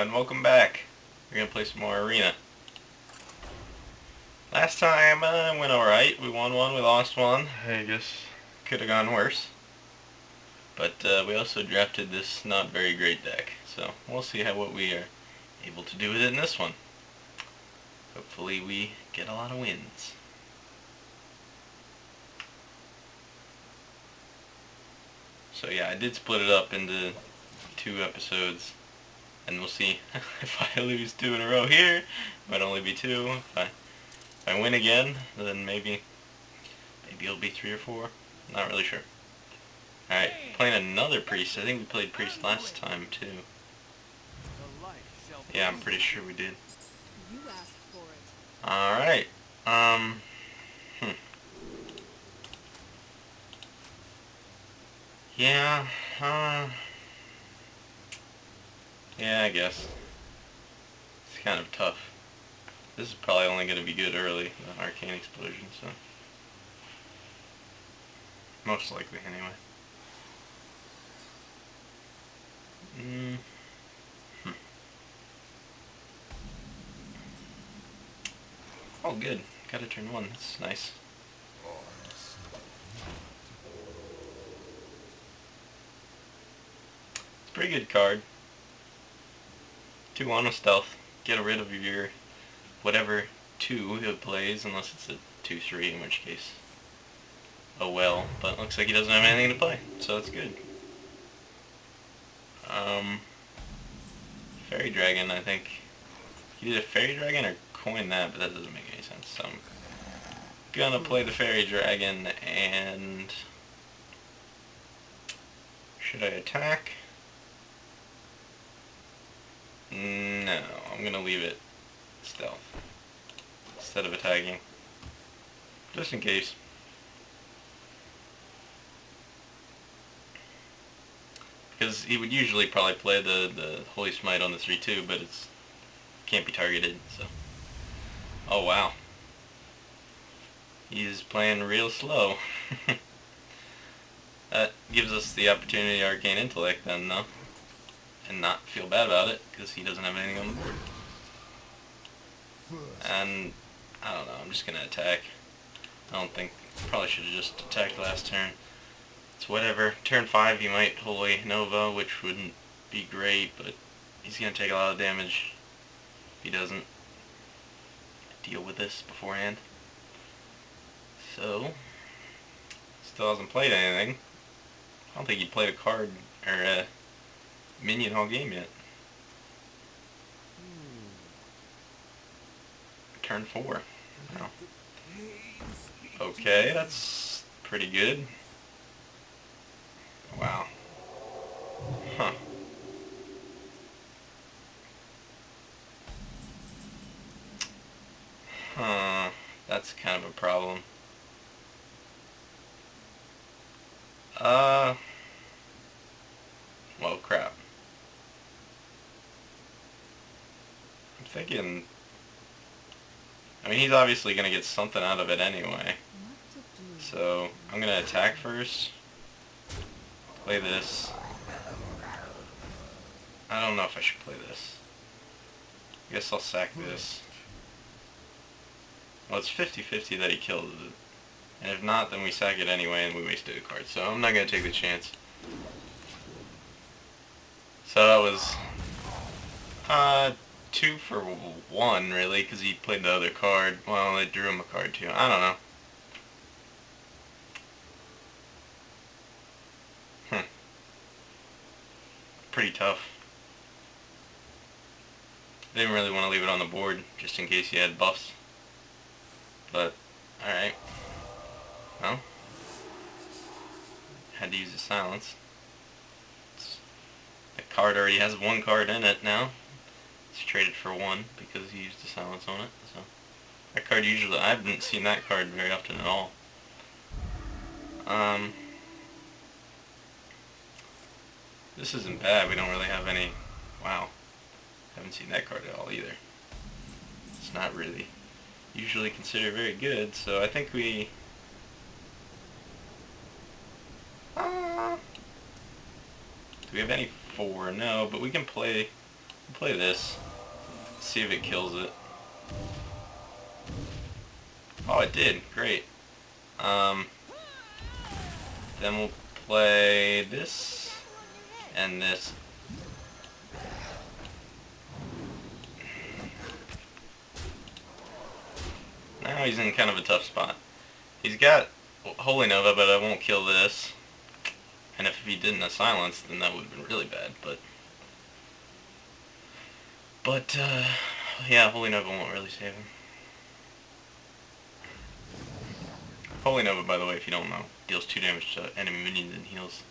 and welcome back. We're gonna play some more Arena. Last time went alright. We won one, we lost one. I guess could have gone worse. But we also drafted this not very great deck. So we'll see what we are able to do with it in this one. Hopefully we get a lot of wins. So yeah, I did split it up into 2 episodes. And we'll see if I lose 2 in a row here. It might only be 2. If I win again, then maybe it'll be 3 or 4. Not really sure. Alright, playing another priest. I think we played priest last time too. Yeah, I'm pretty sure we did. Alright. Yeah, yeah, I guess. It's kind of tough. This is probably only going to be good early, the Arcane Explosion, so... Most likely, anyway. Oh, good. Got a turn 1. That's nice. It's a pretty good card. 2-1 with stealth. Get rid of your whatever 2 it plays, unless it's a 2-3, in which case, oh well. But it looks like he doesn't have anything to play, so that's good. Fairy Dragon, I think. He did a Fairy Dragon or coin that, but that doesn't make any sense. So I'm gonna play the Fairy Dragon, and should I attack? No, I'm gonna leave it stealth instead of attacking, just in case. Because he would usually probably play the Holy Smite on the 3-2, but it's can't be targeted, so. Oh wow. He's playing real slow. That gives us the opportunity to Arcane Intellect then, though. And not feel bad about it, because he doesn't have anything on the board. And, I don't know, I'm just going to attack. I don't think, probably should have just attacked last turn. It's whatever. Turn 5 he might Holy Nova, which wouldn't be great, but he's going to take a lot of damage if he doesn't deal with this beforehand. So, still hasn't played anything. I don't think he played a card, or a minion all game yet. Turn 4. No. Okay, that's pretty good. Wow. Huh. Huh. That's kind of a problem. Well, crap. I'm thinking... I mean, he's obviously going to get something out of it anyway. So, I'm going to attack first. Play this. I don't know if I should play this. I guess I'll sack this. Well, it's 50-50 that he kills it. And if not, then we sack it anyway and we wasted a card. So I'm not going to take the chance. So that was 2 for 1, really, because he played the other card. Well, I drew him a card too. I don't know. Pretty tough. I didn't really want to leave it on the board, just in case he had buffs. But, alright. Well, had to use the silence. The card already has 1 card in it now. It's traded for 1 because he used the silence on it. So that card usually, I haven't seen that card very often at all. This isn't bad. We don't really have any. Wow, haven't seen that card at all either. It's not really usually considered very good. So I think we. Do we have any 4? No, but we can play Play this. See if it kills it. Oh, it did. Great. Then we'll play this and this. Now he's in kind of a tough spot. He's got Holy Nova, but I won't kill this. And if he didn't have Silence, then that would have been really bad. But yeah, Holy Nova won't really save him. Holy Nova, by the way, if you don't know, deals 2 damage to enemy minions and heals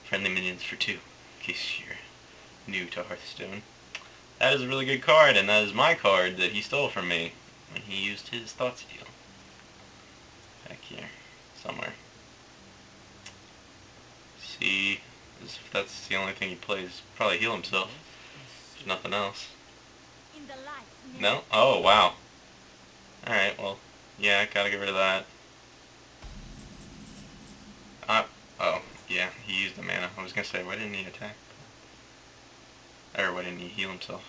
friendly minions for 2, in case you're new to Hearthstone. That is a really good card, and that is my card that he stole from me when he used his Thought Steal. Back here, somewhere. See, if that's the only thing he plays, probably heal himself. There's nothing else. No? Oh, wow. Alright, well, yeah, gotta get rid of that. Oh, yeah, he used the mana. I was gonna say, why didn't he attack? Or why didn't he heal himself?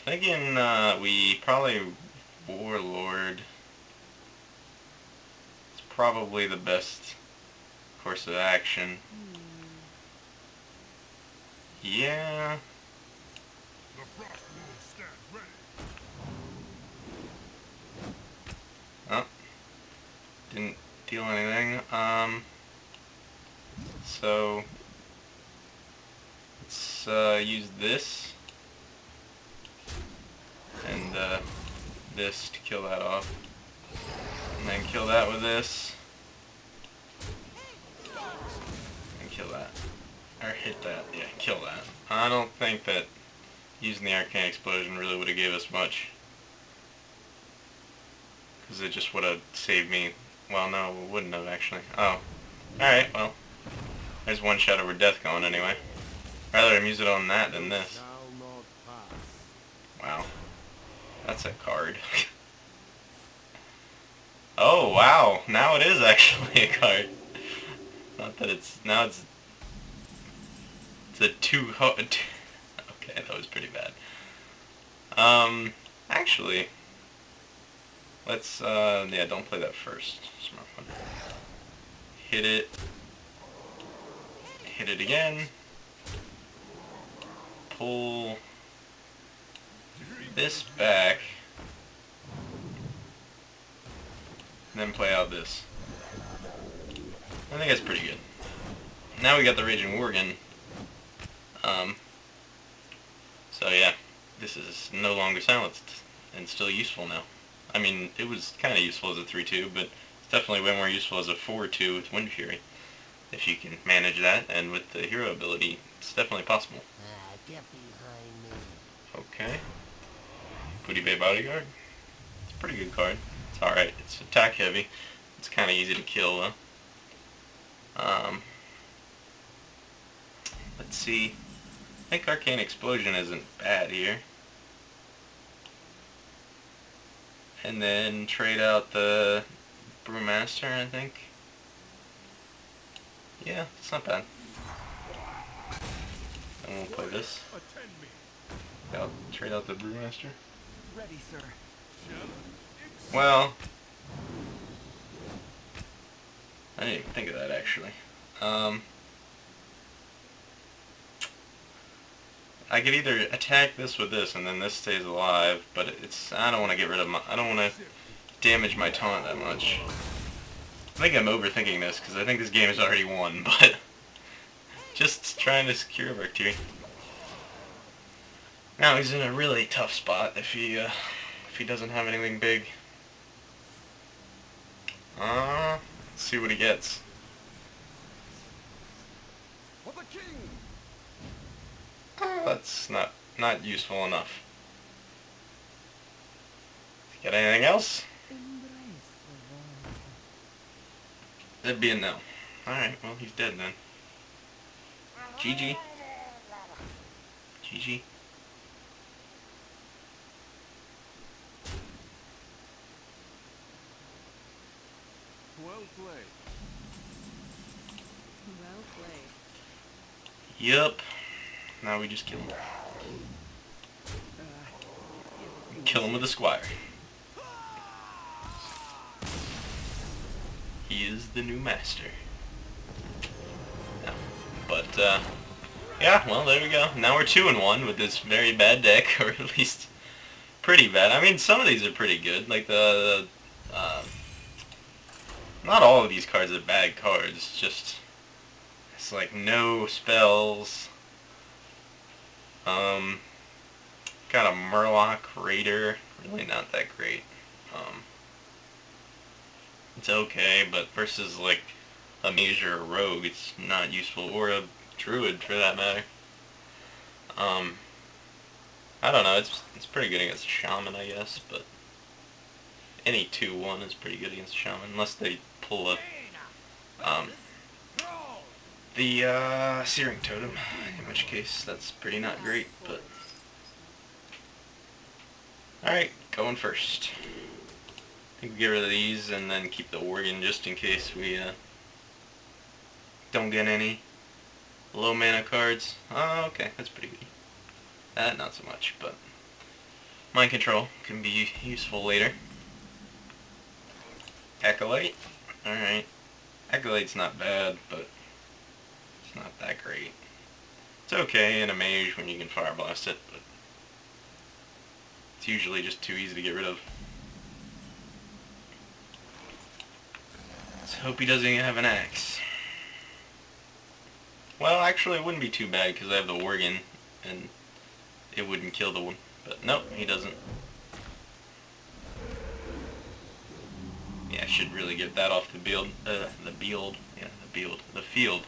Thinking, we probably Warlord. It's probably the best course of action. Yeah. Oh. Didn't deal anything. So let's use this and this to kill that off, and then kill that with this, and kill that, or hit that. Yeah, kill that. I don't think that using the Arcane Explosion really would have gave us much, because it just would have saved me. Well, no, it wouldn't have actually. Oh. Alright, well. There's one shot over death going anyway. Rather him use it on that than this. Wow. That's a card. Oh, wow. Now it is actually a card. Not that it's... Now it's a 2... Okay, that was pretty bad. Actually... Let's, yeah, don't play that first. Smart one. Hit it. Hit it again. Pull this back. And then play out this. I think that's pretty good. Now we got the Raging Worgen. So yeah, this is no longer silenced and still useful now. I mean, it was kind of useful as a 3-2, but it's definitely way more useful as a 4-2 with Wind Fury. If you can manage that, and with the hero ability, it's definitely possible. Get behind me. Okay. Booty Bay Bodyguard. It's a pretty good card. It's alright. It's attack heavy. It's kind of easy to kill, though. Let's see. I think Arcane Explosion isn't bad here. And then trade out the Brewmaster, I think. Yeah, it's not bad. And we'll play this. I'll trade out the Brewmaster. Ready, sir. Well, I didn't even think of that actually. I could either attack this with this and then this stays alive, but it's, I don't want to get rid of my, I don't want to damage my taunt that much. I think I'm overthinking this because I think this game is already won, but just trying to secure victory. Now he's in a really tough spot if he doesn't have anything big. Let's see what he gets. That's not useful enough. Got anything else? That'd be a no. Alright, well he's dead then. GG. GG. Well played. Well played. Yup. Now we just kill him. Kill him with a squire. He is the new master. No. But, yeah, well, there we go. Now we're 2-1 with this very bad deck, or at least pretty bad. I mean, some of these are pretty good. Like not all of these cards are bad cards. Just it's like no spells. Got a Murloc Raider. Really not that great. It's okay, but versus like a mage or a rogue, it's not useful, or a druid for that matter. I don't know. It's pretty good against a shaman, I guess, but any 2-1 is pretty good against a shaman, unless they pull up the Searing Totem, in which case that's pretty not great. But alright, going first. I think we get rid of these and then keep the Worgen just in case we don't get any low mana cards. Oh, okay, that's pretty good. That not so much, but Mind Control can be useful later. Acolyte. Alright. Acolyte's not bad, but it's not that great. It's okay in a mage when you can Fire Blast it, but it's usually just too easy to get rid of. Let's hope he doesn't even have an axe. Well, actually it wouldn't be too bad because I have the Worgen and it wouldn't kill the one. But nope, he doesn't. Yeah, I should really get that off the field. The field.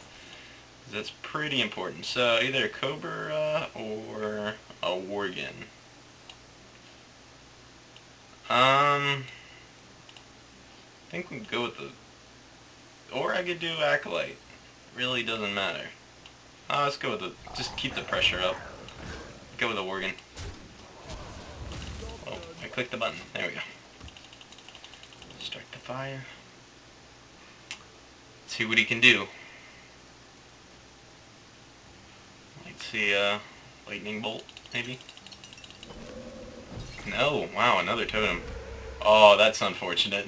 That's pretty important. So either a Cobra or a Worgen. I think we can go with the... Or I could do Acolyte. Really doesn't matter. Let's go with the... Just keep the pressure up. Go with the Worgen. Oh, I clicked the button. There we go. Start the fire. See what he can do. Let's see, lightning bolt, maybe? No, wow, another totem. Oh, that's unfortunate.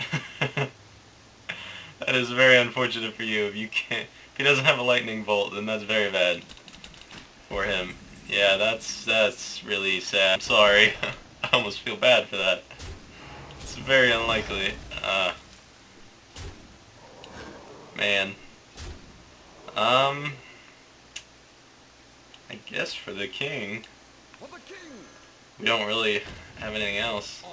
That is very unfortunate for you. If you can't, if he doesn't have a lightning bolt, then that's very bad for him. Yeah, that's really sad. I'm sorry. I almost feel bad for that. It's very unlikely. Man. I guess for the king, we don't really have anything else.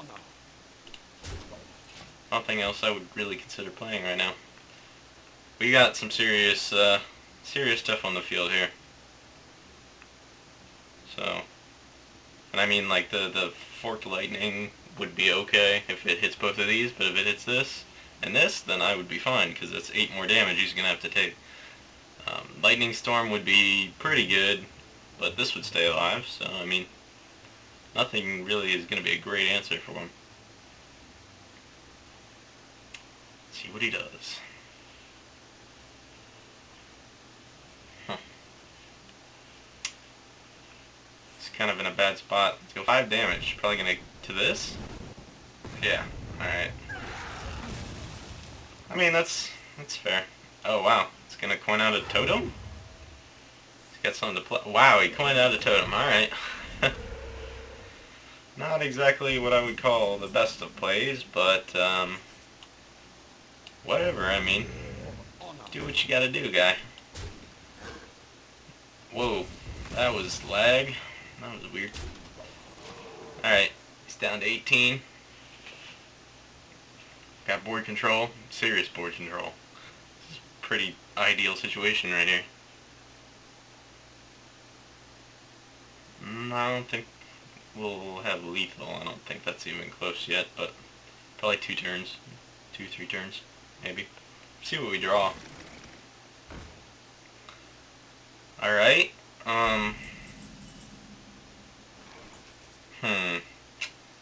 Nothing else I would really consider playing right now. We got some serious stuff on the field here. So, and I mean, like the forked lightning would be okay if it hits both of these, but if it hits this and this, then I would be fine because that's 8 more damage he's gonna have to take. Lightning storm would be pretty good, but this would stay alive. So I mean, nothing really is gonna be a great answer for him. Let's see what he does. Kind of in a bad spot. Let's go 5 damage. Probably gonna to this. Yeah. All right. I mean that's fair. Oh wow, it's gonna coin out a totem. He's got something to play. Wow, he coined out a totem. All right. Not exactly what I would call the best of plays, but whatever. I mean, do what you gotta do, guy. Whoa, that was lag. That was weird. Alright, he's down to 18. Got board control. Serious board control. This is a pretty ideal situation right here. I don't think we'll have lethal. I don't think that's even close yet, but probably 2 turns. 2-3 turns, maybe. See what we draw. Alright,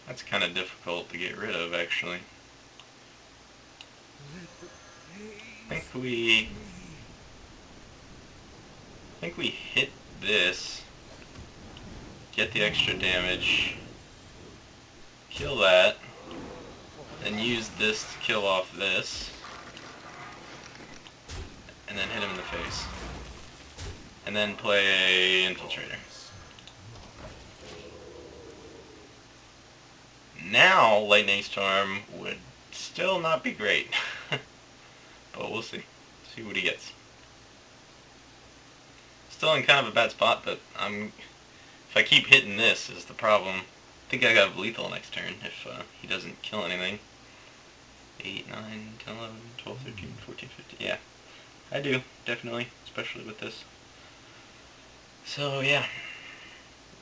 that's kind of difficult to get rid of, actually. I think we hit this, get the extra damage, kill that, then use this to kill off this, and then hit him in the face. And then play a Infiltrator. Now, Lightning Storm would still not be great. But we'll see. See what he gets. Still in kind of a bad spot, but if I keep hitting this is the problem. I think I got lethal next turn if he doesn't kill anything. 8, 9, 10, 11, 12, 13, 14, 15. Yeah, I do, definitely, especially with this. So, yeah.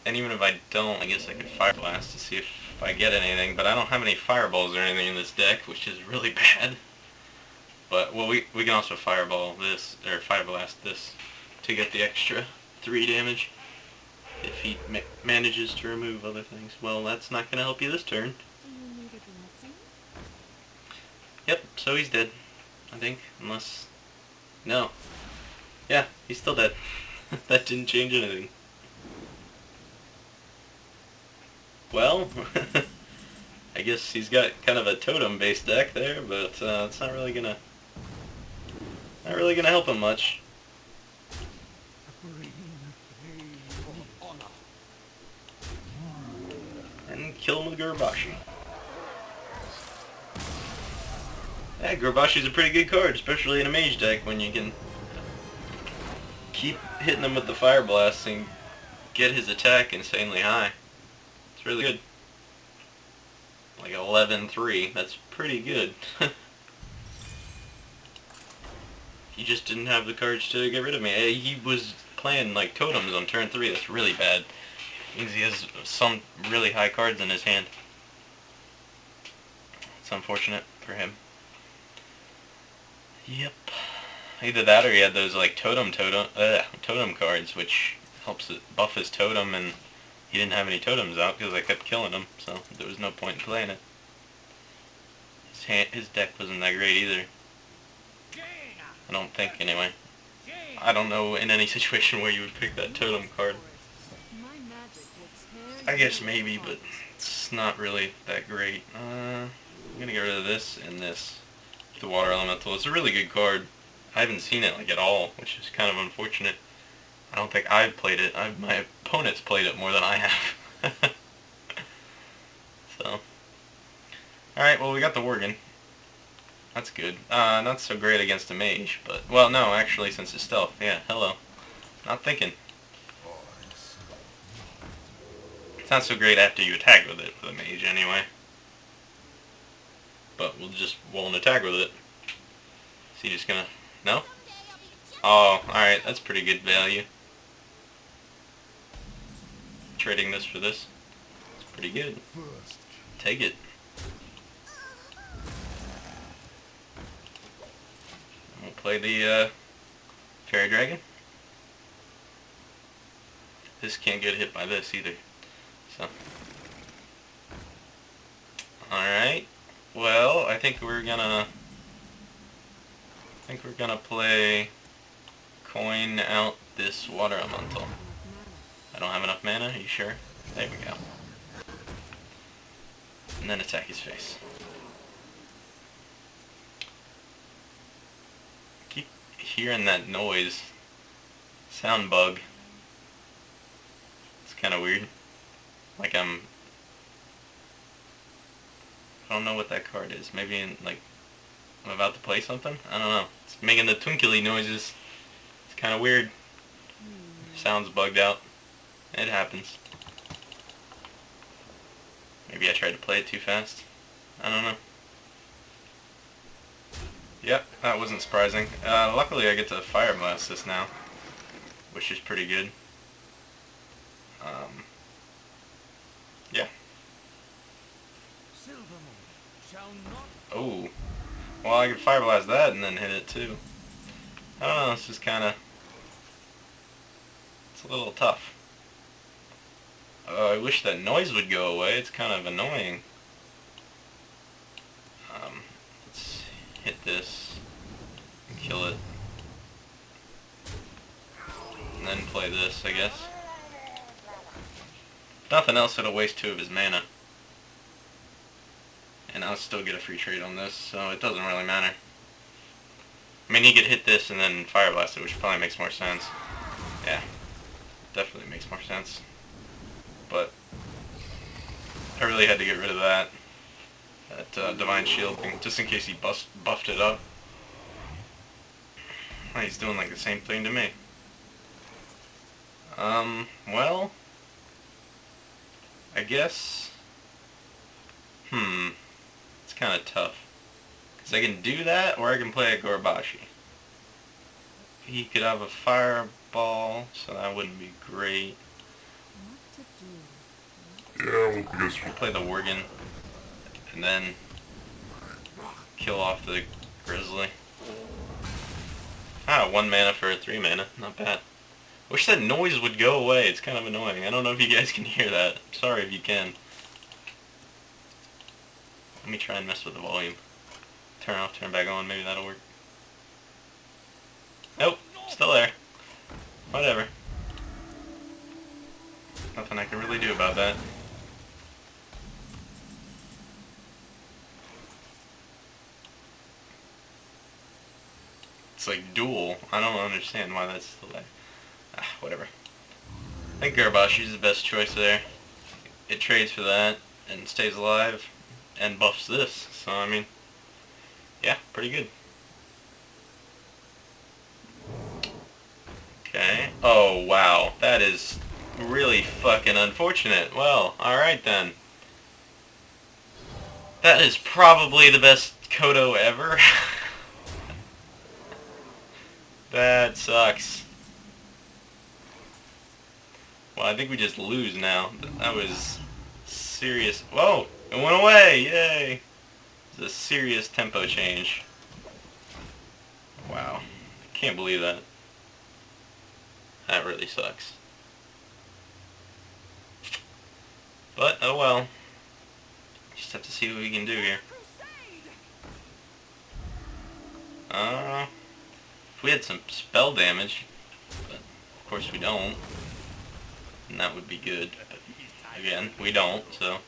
And even if I don't, I guess I could Fire Blast to see if I get anything, but I don't have any Fireballs or anything in this deck, which is really bad. But, well, we can also Fireball this, or Fire Blast this, to get the extra 3 damage. If he manages to remove other things. Well, that's not going to help you this turn. Yep, so he's dead, I think, unless... No. Yeah, he's still dead. That didn't change anything. Well, I guess he's got kind of a totem-based deck there, but it's not really gonna help him much. And kill him with Gurabashi. Yeah, Gurabashi's a pretty good card, especially in a mage deck when you can keep hitting him with the Fire Blast and get his attack insanely high. It's really good. Like 11-3, that's pretty good. He just didn't have the courage to get rid of me. He was playing like totems on turn 3, that's really bad. It means he has some really high cards in his hand. It's unfortunate for him. Yep. Either that or he had those like totem cards, which helps it buff his totem, and he didn't have any totems out because I kept killing him, so there was no point in playing it. His deck wasn't that great either. I don't think, anyway. I don't know in any situation where you would pick that totem card. I guess maybe, but it's not really that great. I'm gonna get rid of this and this. The Water Elemental. It's a really good card. I haven't seen it like at all, which is kind of unfortunate. I don't think I've played it. My opponent's played it more than I have. So. Alright, well we got the Worgen. That's good. Not so great against a mage, but... Well, no, actually, since it's stealth. Yeah, hello. Not thinking. It's not so great after you attack with it for the mage, anyway. But we won't attack with it. Is he just gonna... No? Oh, alright, that's pretty good value. Trading this for this. It's pretty good. Take it. We'll play the Fairy Dragon. This can't get hit by this either. So. Alright. Well, I think we're gonna play coin out this Water Elemental. I don't have enough mana, are you sure? There we go. And then attack his face. Keep hearing that noise. Sound bug. It's kinda weird. Like I don't know what that card is. Maybe I'm about to play something? I don't know. It's making the twinkly noises. It's kind of weird. Sounds bugged out. It happens. Maybe I tried to play it too fast. I don't know. Yep, that wasn't surprising. Luckily I get to Fire Blast this now, which is pretty good. Yeah. Oh. Well, I can Fire Blast that and then hit it too. I don't know, it's just kinda... It's a little tough. I wish that noise would go away, it's kind of annoying. Let's hit this, kill it, and then play this, I guess. Nothing else, it'll waste 2 of his mana. And I'll still get a free trade on this, so it doesn't really matter. I mean, he could hit this and then Fire Blast it, which probably makes more sense. Yeah, definitely makes more sense. But I really had to get rid of that Divine Shield thing, just in case he buffed it up. Well, he's doing like the same thing to me. Well, I guess, it's kind of tough. Because I can do that, or I can play a Gorbashi. He could have a Fireball, so that wouldn't be great. Yeah, well, I guess I'll play the Worgen, and then kill off the Grizzly. 1 mana for a 3 mana, not bad. Wish that noise would go away, it's kind of annoying. I don't know if you guys can hear that. Sorry if you can. Let me try and mess with the volume. Turn off, turn back on, maybe that'll work. Nope, still there. Whatever. Nothing I can really do about that. It's like dual. I don't understand why that's still there. Whatever. I think Garbashi's the best choice there. It trades for that and stays alive and buffs this. So, I mean, yeah, pretty good. Okay. Oh, wow. That is really fucking unfortunate. Well, alright then. That is probably the best Kodo ever. That sucks. Well, I think we just lose now. That was serious. Whoa! It went away! Yay! It's a serious tempo change. Wow. I can't believe that. That really sucks. But, oh well. Just have to see what we can do here. If we had some spell damage, but of course we don't. And that would be good. But again, we don't, so.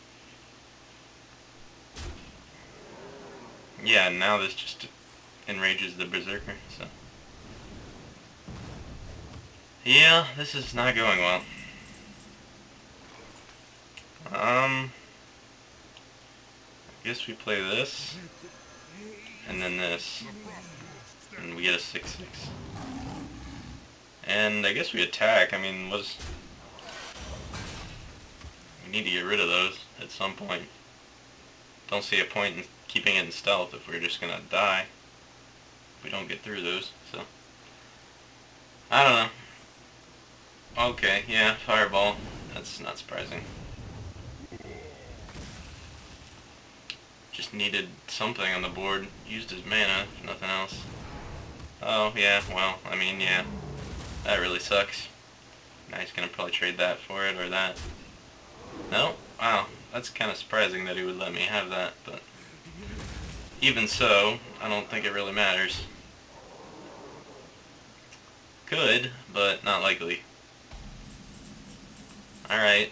Yeah, now this just enrages the Berserker, so. Yeah, this is not going well. I guess we play this, and then this, and we get a 6/6. And I guess we attack. I mean, we need to get rid of those at some point. Don't see a point in keeping it in stealth if we're just gonna die. If we don't get through those, so. I don't know. Okay, yeah, Fireball. That's not surprising. Just needed something on the board. Used his mana, if nothing else. Oh, yeah, well, I mean, yeah. That really sucks. Now he's gonna probably trade that for it, or that. No? Wow, that's kind of surprising that he would let me have that, but... Even so, I don't think it really matters. Could, but not likely. Alright,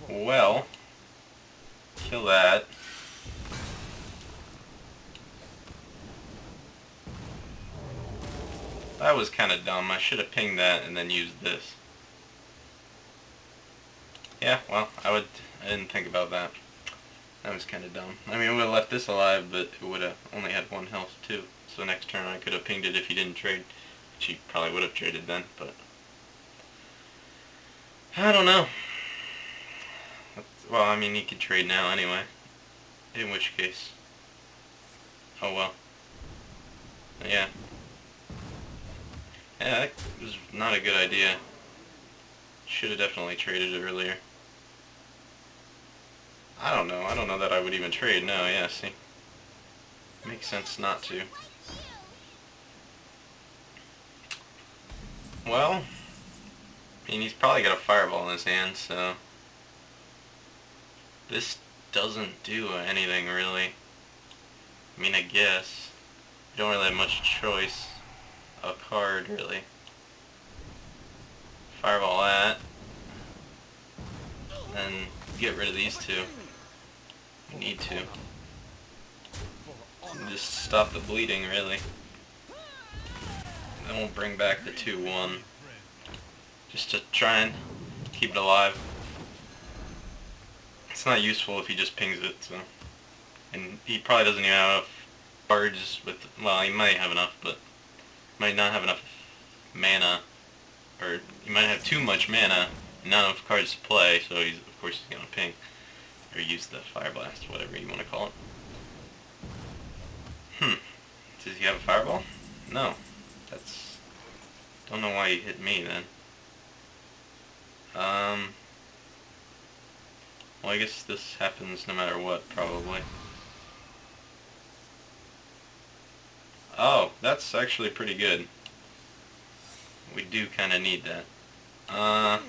well, kill that. That was kind of dumb. I should have pinged that and then used this. Yeah, well, I didn't think about that. That was kind of dumb. I mean, I would have left this alive, but it would have only had 1 health too. So next turn I could have pinged it if he didn't trade. Which he probably would have traded then, but... I don't know. Well, I mean, he could trade now anyway. In which case... Oh well. Yeah. Yeah, that was not a good idea. Should have definitely traded it earlier. I don't know. I don't know that I would even trade. No, yeah, see. Makes sense not to. Well, I mean, he's probably got a Fireball in his hand, so... This doesn't do anything, really. I mean, I guess. You don't really have much choice. a card, really. Fireball that. Then get rid of these two. We need to. And just stop the bleeding, really. Then we'll bring back the 2-1. Just to try and keep it alive. It's not useful if he just pings it, so. And he probably doesn't even have enough cards with, well, he might have enough, but might not have enough mana, or he might have too much mana and not enough cards to play, so he's, of course he's gonna ping, or use the Fire Blast, whatever you want to call it. Does he have a Fireball? No. That's, don't know why he hit me then. Well, I guess this happens no matter what, probably. Oh, that's actually pretty good. We do kind of need that. I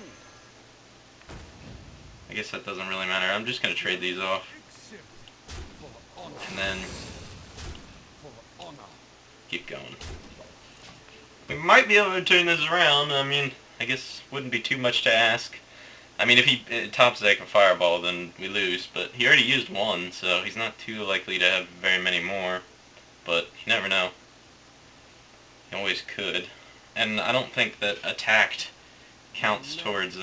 guess that doesn't really matter. I'm just going to trade these off. And then keep going. We might be able to turn this around. I mean, I guess wouldn't be too much to ask. I mean, if he tops deck a Fireball, then we lose. But he already used one, so he's not too likely to have very many more. But you never know. He always could. And I don't think that attacked counts towards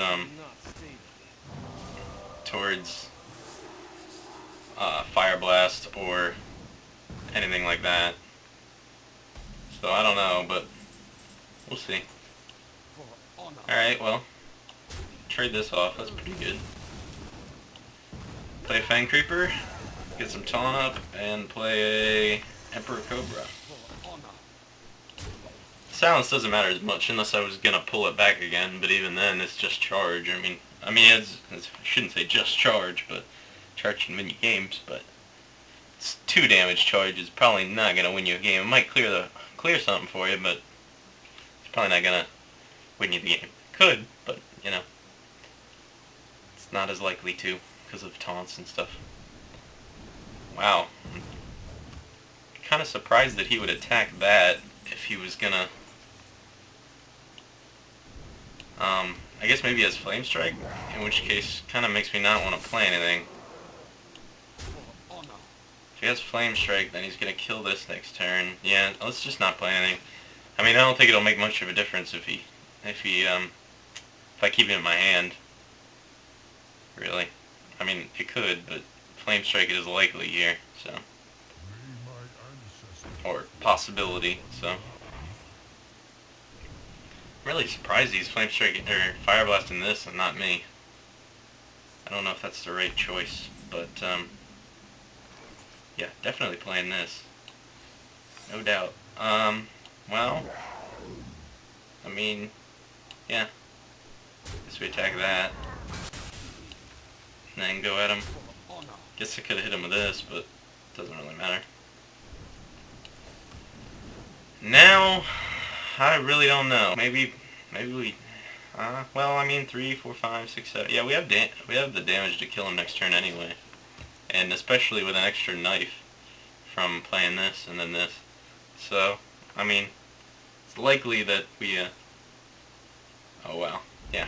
Fire Blast or anything like that. So I don't know, but we'll see. Alright, well, trade this off, that's pretty good. Play a Fang Creeper, get some taunt up, and play a Emperor Cobra. Silence doesn't matter as much unless I was gonna pull it back again, but even then it's just charge. I mean I shouldn't say just charge, but charge can win you games, but it's 2 damage charge is probably not gonna win you a game. It might clear something for you, but it's probably not gonna win you the game. It could, but you know, it's not as likely to because of taunts and stuff. Wow. I'm kind of surprised that he would attack that if he was gonna I guess maybe he has Flame Strike, in which case kind of makes me not want to play anything. If he has Flame Strike, then he's gonna kill this next turn. Yeah, let's just not play anything. I mean, I don't think it'll make much of a difference if I keep it in my hand. Really. I mean, it could, but Flame Strike is likely here, so. Or possibility, so. I'm really surprised he's Flame Strike or Fire Blasting this and not me. I don't know if that's the right choice, but yeah, definitely playing this. No doubt. Well, I mean, yeah. Guess we attack that. And then go at him. Guess I could have hit him with this, but it doesn't really matter. Now, I really don't know. Maybe we, well, I mean, 3, 4, 5, 6, 7. Yeah, we have the damage to kill him next turn anyway. And especially with an extra knife from playing this and then this. So, I mean, it's likely that we, oh wow, yeah.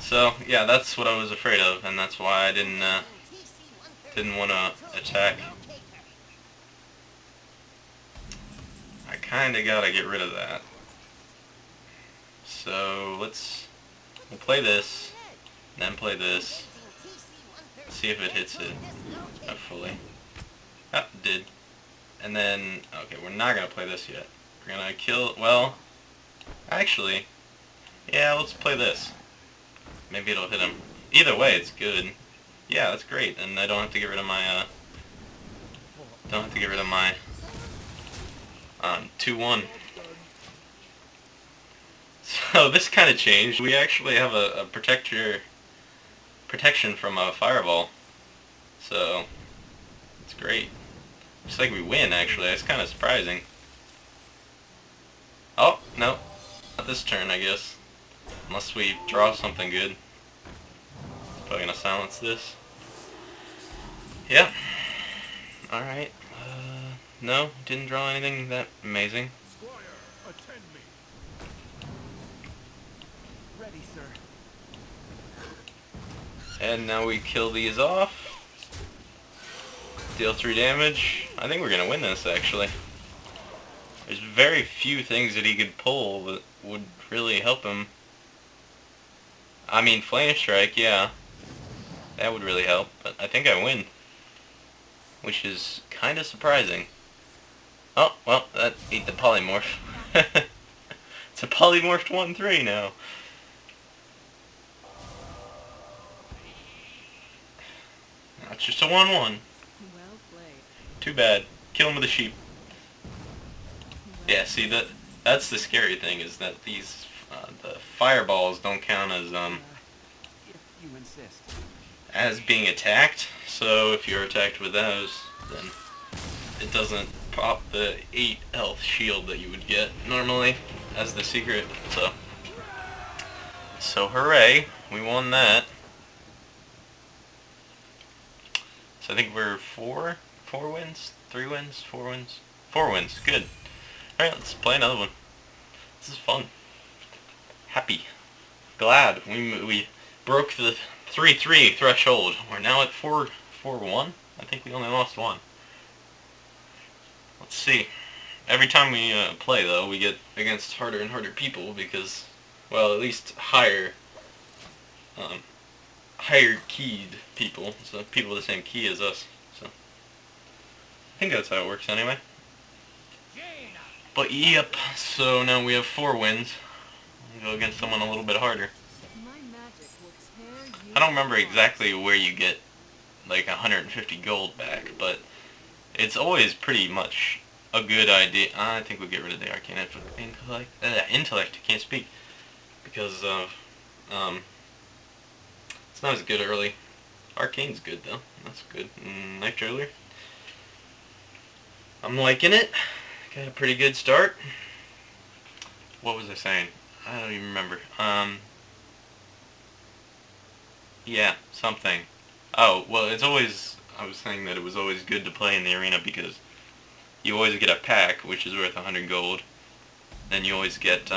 So, yeah, that's what I was afraid of, and that's why I didn't want to attack. I kinda gotta get rid of that. So, we'll play this, then play this, see if it hits it, hopefully. Ah, it did. And then, okay, we're not gonna play this yet. We're gonna kill, well, actually, yeah, let's play this. Maybe it'll hit him. Either way, it's good. Yeah, that's great, and I don't have to get rid of my, 2-1. So this kind of changed. We actually have a protection from a Fireball. So, it's great. Looks like we win, actually. That's kind of surprising. Oh, no. Not this turn, I guess. Unless we draw something good. Probably gonna silence this. Yeah. Alright. No, didn't draw anything that amazing. Squire, attend me. Ready, sir. And now we kill these off. Deal 3 damage. I think we're gonna win this, actually. There's very few things that he could pull that would really help him. I mean, Flame Strike, yeah. That would really help, but I think I win. Which is kind of surprising. Oh, well, that ate the polymorph. It's a polymorphed 1-3 now. That's just a 1-1. Well played. Too bad. Kill him with a sheep. Yeah, see, that's the scary thing, is that these, the fireballs don't count If you insist. as being attacked. So if you're attacked with those, then it doesn't pop the 8 health shield that you would get normally as the secret. So hooray, we won that. So I think we're 4 wins, 3 wins, 4 wins, 4 wins. Good. All right, let's play another one. This is fun. Happy, glad we broke the 3-3 threshold. We're now at 4-1. I think we only lost 1. Let's see. Every time we play, though, we get against harder and harder people because, well, at least higher keyed people. So people with the same key as us. So I think that's how it works anyway. But yep. So now we have 4 wins. We'll go against someone a little bit harder. My magic will tear you I don't remember apart. exactly where you get like 150 gold back, but it's always pretty much a good idea. I think we'll get rid of the arcane intellect. I can't speak because of it's not as good early. Arcane's good though. That's good. Knife Juggler. I'm liking it. Got a pretty good start. What was I saying? I don't even remember. Yeah, something. Oh, well, it's always, I was saying that it was always good to play in the arena because you always get a pack, which is worth 100 gold. Then you always get,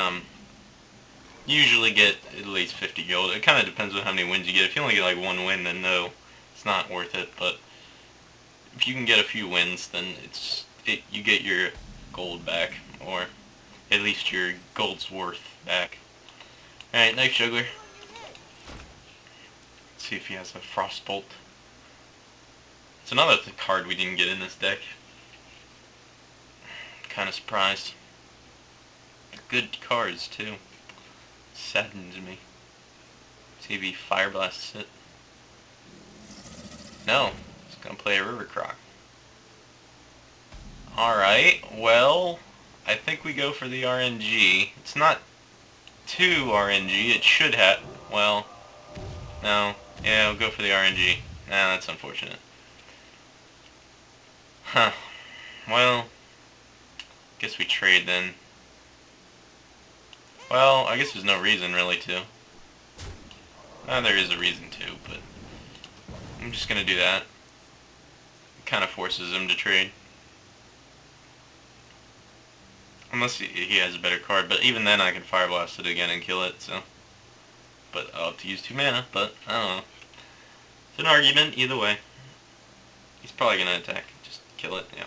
usually get at least 50 gold. It kind of depends on how many wins you get. If you only get like 1 win, then no, it's not worth it. But if you can get a few wins, then you get your gold back, or at least your gold's worth back. Alright, Knife Juggler. Let's see if he has a Frostbolt. It's another card we didn't get in this deck. Kind of surprised. Good cards, too. Saddens me. See if he Fire Blasts it. No, he's gonna play a River Croc. Alright, well, I think we go for the RNG. It's not too RNG, it should have, well, no, yeah, we'll go for the RNG. Nah, that's unfortunate. Huh, well, guess we trade then. Well, I guess there's no reason really to. There is a reason to, but I'm just gonna do that. It kind of forces him to trade. Unless he has a better card, but even then I can Fire Blast it again and kill it, so. But I'll have to use 2 mana, but I don't know. It's an argument, either way. He's probably gonna attack. Just kill it, yeah.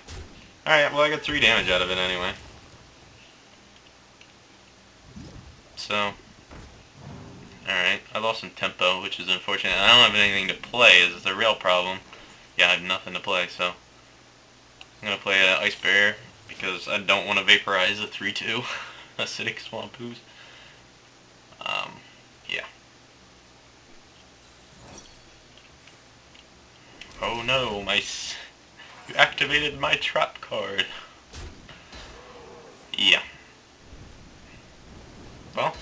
Alright, well I got 3 damage out of it anyway. So. Alright, I lost some tempo, which is unfortunate. I don't have anything to play, is the real problem. Yeah, I have nothing to play, so. I'm gonna play Ice Barrier, because I don't want to vaporize a 3-2 acidic swamp ooze. Yeah. Oh no, you activated my trap card. Yeah. Well,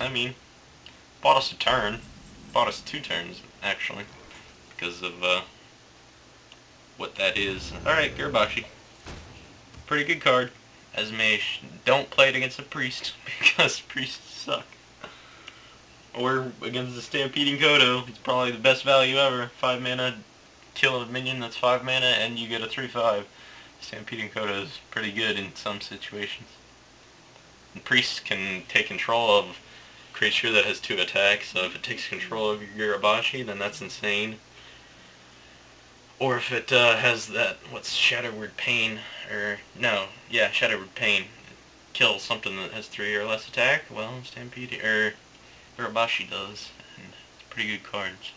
I mean, bought us a turn. Bought us 2 turns, actually, because of, what that is. Alright, Gurbashi. Pretty good card. As mage, don't play it against a priest, because priests suck. Or against the Stampeding Kodo, it's probably the best value ever. 5 mana, kill a minion that's 5 mana, and you get a 3/5. Stampeding Coda is pretty good in some situations. And Priest can take control of a creature that has 2 attacks, so if it takes control of your Urabashi, then that's insane. Or if it has that, what's Shatterward Pain, or, no, yeah, Shatterward Pain. It kills something that has 3 or less attack, well, Stampede, or Urabashi does, and it's a pretty good card, so.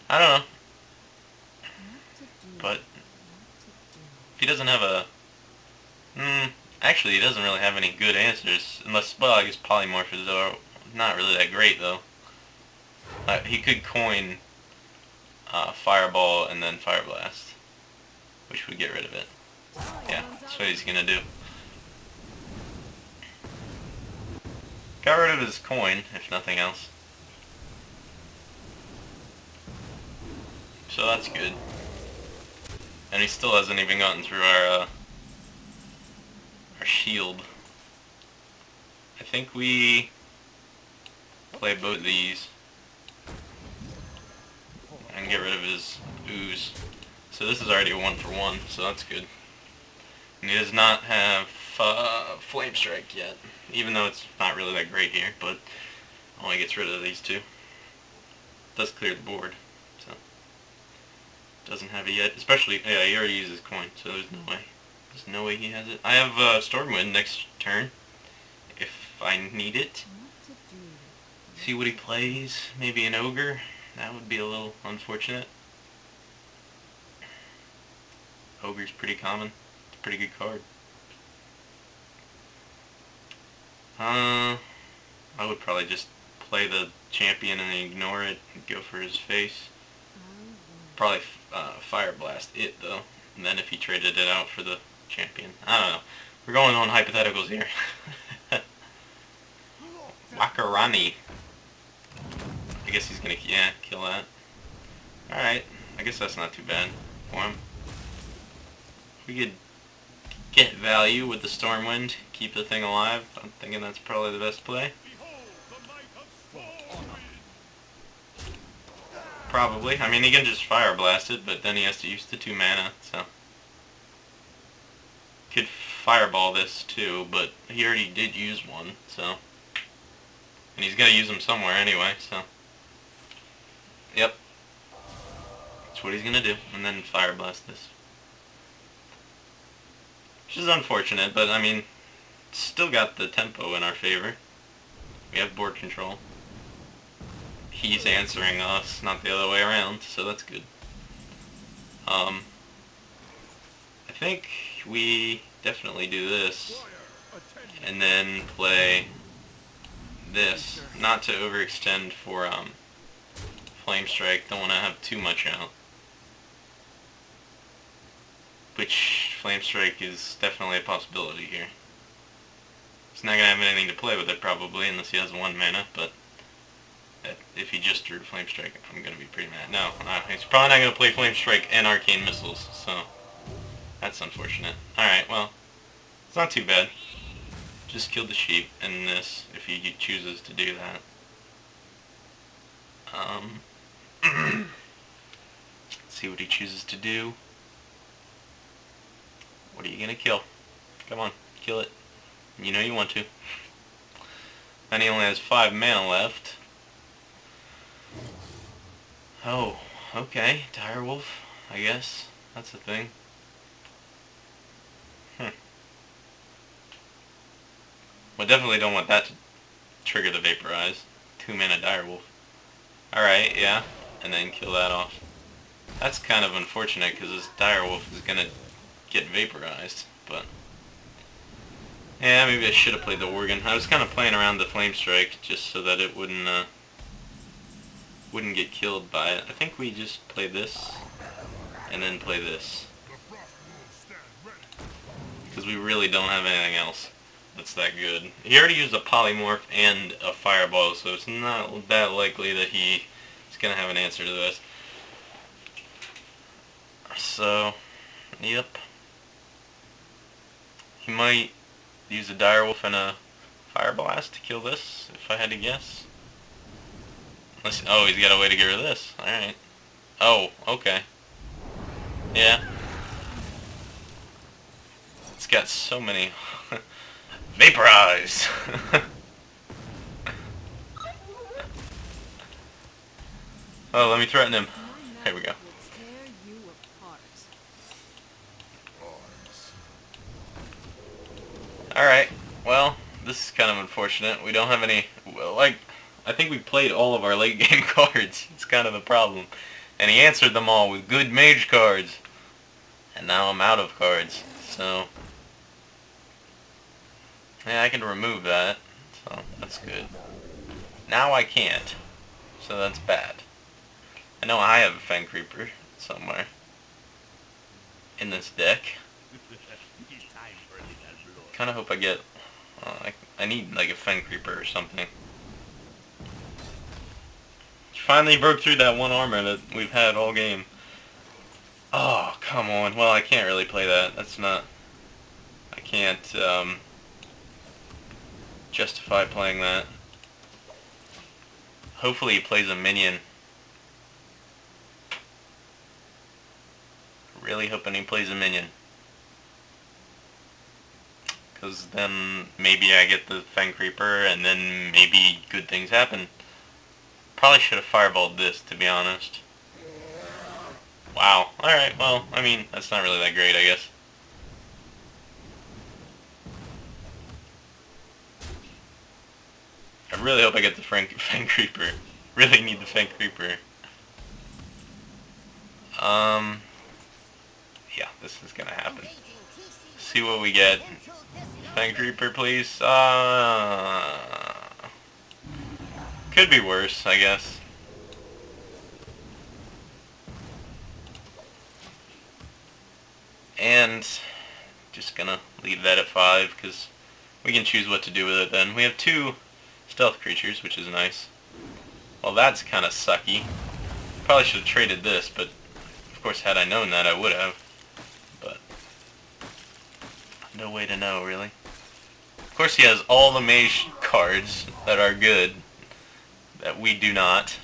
I don't know, but if he doesn't have a, actually he doesn't really have any good answers, unless, well, I guess Polymorph is not really that great, though. He could coin Fireball and then Fire Blast, which would get rid of it. Yeah, that's what he's gonna do. Got rid of his coin, if nothing else. So that's good. And he still hasn't even gotten through our shield. I think we play both these and get rid of his ooze. So this is already a 1-for-1, so that's good. And he does not have Flame Strike yet, even though it's not really that great here, but only gets rid of these 2. Does clear the board, so doesn't have it yet. Especially, yeah, he already uses coin, so there's no way. There's no way he has it. I have Stormwind next turn, if I need it. See what he plays. Maybe an Ogre. That would be a little unfortunate. Ogre's pretty common. It's a pretty good card. I would probably just play the champion and ignore it and go for his face. Probably Fire Blast it, though. And then if he traded it out for the champion. I don't know. We're going on hypotheticals here. Wakarani. I guess he's gonna, yeah, kill that. Alright, I guess that's not too bad for him. We could get value with the Stormwind, keep the thing alive. I'm thinking that's probably the best play. Probably. I mean, he can just Fire Blast it, but then he has to use the 2 mana, so. Could Fireball this too, but he already did use one, so. And he's gonna use them somewhere anyway, so. Yep. That's what he's gonna do, and then Fire Blast this. Which is unfortunate, but I mean, still got the tempo in our favor. We have board control. He's answering us, not the other way around, so that's good. I think we definitely do this, and then play this, not to overextend for Flame Strike. Don't want to have too much out. Which Flame Strike is definitely a possibility here. He's not gonna have anything to play with it probably, unless he has 1 mana. But if he just drew Flame Strike, I'm gonna be pretty mad. No, he's probably not gonna play Flame Strike and Arcane Missiles, so that's unfortunate. All right, well, it's not too bad. Just kill the sheep and this if he chooses to do that. Let's see what he chooses to do. What are you gonna kill? Come on, kill it. You know you want to. And he only has 5 mana left. Oh, okay, Direwolf, I guess. That's the thing. Well, definitely don't want that to trigger the Vaporize. 2 mana Direwolf. Alright, yeah. And then kill that off. That's kind of unfortunate because this Direwolf is gonna get vaporized, but yeah, maybe I should have played the Worgen. I was kind of playing around the Flame Strike just so that it wouldn't get killed by it. I think we just play this and then play this because we really don't have anything else that's that good. He already used a Polymorph and a Fireball, so it's not that likely that he is gonna have an answer to this. So, yep. He might use a Direwolf and a Fire Blast to kill this, if I had to guess. Unless, oh, he's got a way to get rid of this. Alright. Oh, okay. Yeah. It's got so many... Vaporize! Oh, let me threaten him. My Here we go. magic will tear you apart. Alright, well, this is kind of unfortunate. We don't have any... Well, like, I think we played all of our late game cards. It's kind of the problem. And he answered them all with good mage cards. And now I'm out of cards. So... yeah, I can remove that. So, that's good. Now I can't. So that's bad. I know I have a Fang Creeper somewhere. In this deck. Kinda hope I get... I need like a Fang Creeper or something. Finally broke through that one armor that we've had all game. Oh, come on. Well, I can't really play that. That's not... I can't, justify playing that. Hopefully he plays a minion. Really hoping he plays a minion. Because then maybe I get the Fang Creeper and then maybe good things happen. Probably should have fireballed this, to be honest. Wow. Alright, well, I mean, that's not really that great, I guess. I really hope I get the Fang Creeper. Really need the Fang Creeper. Yeah, this is gonna happen. See what we get. Fang Creeper, please. Could be worse, I guess. And just gonna leave that at 5 because we can choose what to do with it then. We have 2 stealth creatures, which is nice. Well, that's kind of sucky. Probably should have traded this, but of course had I known that I would have. But no way to know, really. Of course he has all the mage cards that are good that we do not.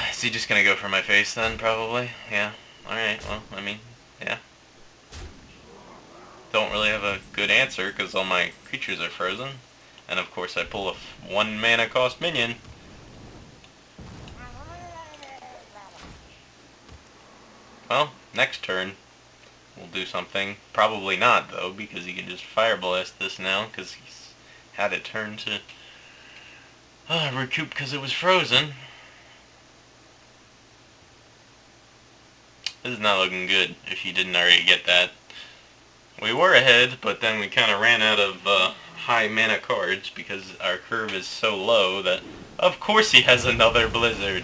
Is he just gonna go for my face then, probably? Yeah. Alright, well, I mean, yeah. Don't really have a good answer because all my creatures are frozen. And of course I pull a 1 mana cost minion. Well, next turn we'll do something. Probably not though, because he can just Fire Blast this now because he's had it turned to recoup because it was frozen. This is not looking good if you didn't already get that. We were ahead, but then we kind of ran out of high mana cards because our curve is so low that... Of course he has another Blizzard!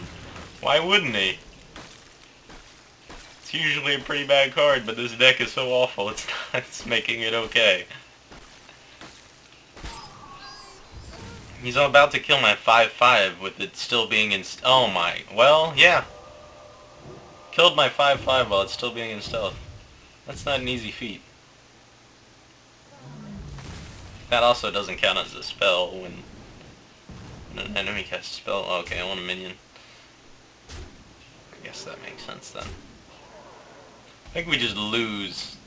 Why wouldn't he? It's usually a pretty bad card, but this deck is so awful, it's making it okay. He's about to kill my 5/5 with it still being in... Oh my... Well, yeah. Killed my 5/5 while it's still being in stealth. That's not an easy feat. That also doesn't count as a spell when an enemy casts a spell. Oh, okay, I want a minion. I guess that makes sense then. I think we just lose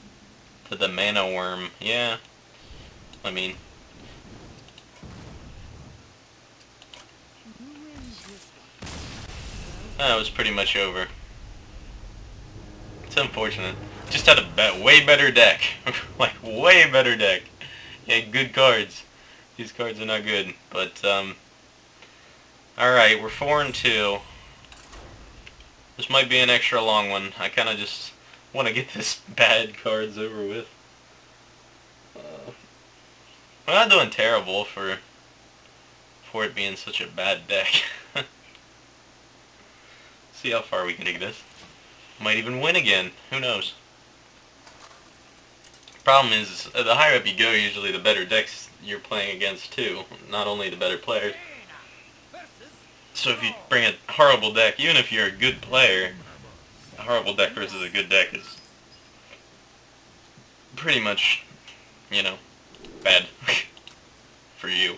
to the mana worm. Yeah. I mean... Who wins this one? That was pretty much over. It's unfortunate. Just had a way better deck. Like, way better deck. He had good cards. These cards are not good. But, alright, we're 4-2. This might be an extra long one. I kind of just want to get this bad cards over with. We're not doing terrible for it being such a bad deck. See how far we can take this. Might even win again. Who knows? Problem is, the higher up you go, usually the better decks you're playing against too. Not only the better players. So if you bring a horrible deck, even if you're a good player, a horrible deck versus a good deck is pretty much, you know, bad for you.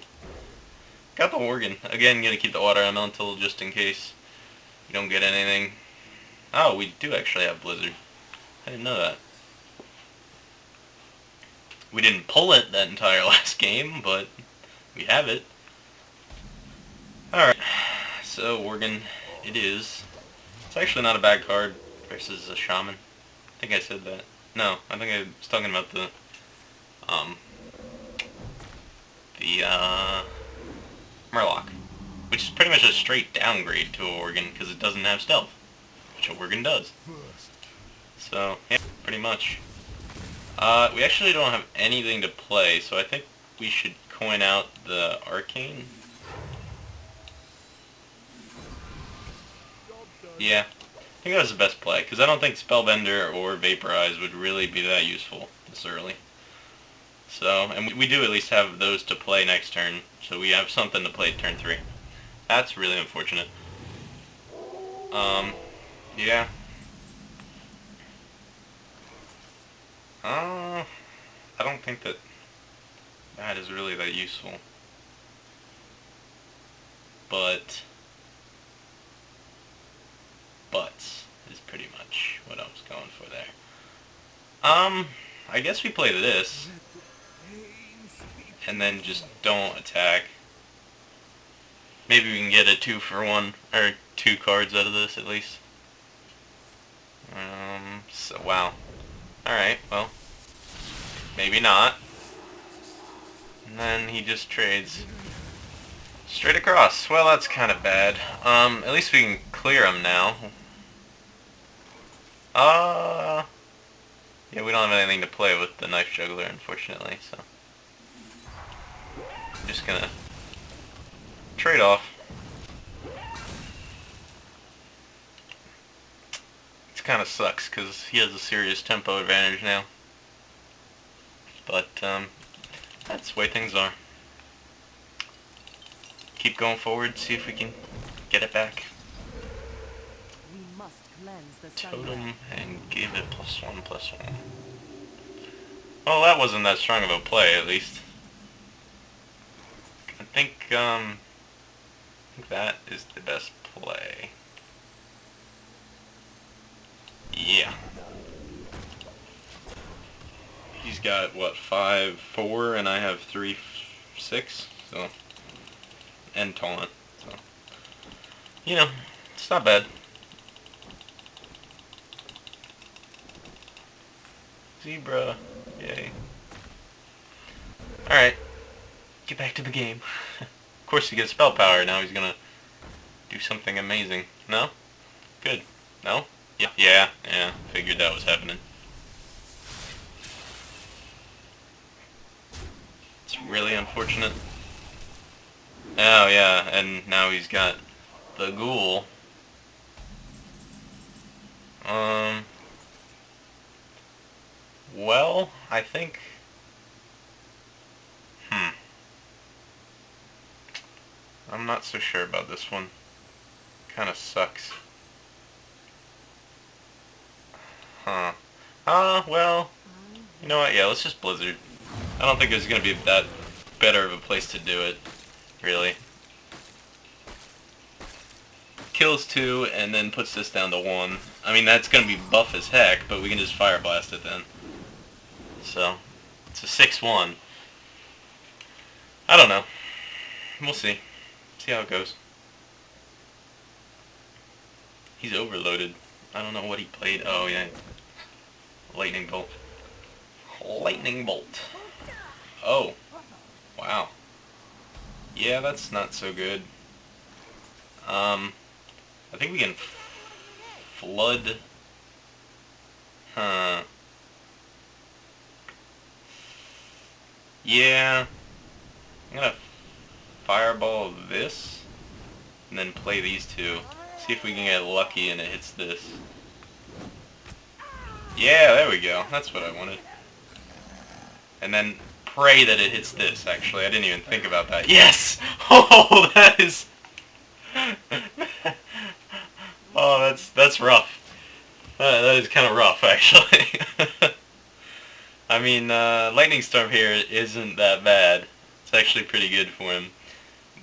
Got the Worgen. Again, gonna keep the Water Elemental just in case you don't get anything. Oh, we do actually have Blizzard. I didn't know that. We didn't pull it that entire last game, but we have it. Alright, so Worgen, it is. It's actually not a bad card versus a Shaman. I think I said that. No, I think I was talking about um, the Murloc, which is pretty much a straight downgrade to a Worgen because it doesn't have stealth, which a Worgen does. So, yeah, pretty much. We actually don't have anything to play, so I think we should coin out the Arcane. Yeah, I think that was the best play, because I don't think Spellbender or Vaporize would really be that useful this early. So, and we do at least have those to play next turn, so we have something to play turn 3. That's really unfortunate. Yeah. I don't think that is really that useful. But is pretty much what I was going for there. I guess we play this, and then just don't attack. Maybe we can get a 2-for-1, or 2 cards out of this at least. So wow. Alright, well, maybe not. And then he just trades straight across. Well, that's kind of bad. At least we can clear him now. Yeah, we don't have anything to play with the Knife Juggler, unfortunately, so I'm just gonna trade off. It kind of sucks, because he has a serious tempo advantage now. But, that's the way things are. Keep going forward, see if we can get it back. We must cleanse the Totem and give it +1/+1. Well, that wasn't that strong of a play, at least. I think that is the best play. Yeah. He's got, what, 5/4, and I have 3/6, so, and taunt, so, you know, it's not bad. Zebra, yay. Alright, get back to the game. Of course he gets spell power, now he's gonna do something amazing. No? Good. No? Yeah, figured that was happening. It's really unfortunate. Oh yeah, and now he's got the ghoul. Well, I think... I'm not so sure about this one. Kinda sucks. Well, you know what, yeah, let's just Blizzard. I don't think there's gonna be that better of a place to do it, really. Kills 2 and then puts this down to 1. I mean, that's gonna be buff as heck, but we can just Fire Blast it then. So, it's a 6/1. I don't know. We'll see. See how it goes. He's overloaded. I don't know what he played. Oh, yeah. Lightning Bolt. Lightning Bolt. Oh. Wow. Yeah, that's not so good. I think we can flood. Yeah. I'm gonna fireball this, and then play these two. See if we can get lucky and it hits this. Yeah, there we go. That's what I wanted. And then pray that it hits this, actually. I didn't even think about that. Yes! Oh, that is... Oh, that's rough. That is kind of rough, actually. I mean, Lightning Storm here isn't that bad. It's actually pretty good for him.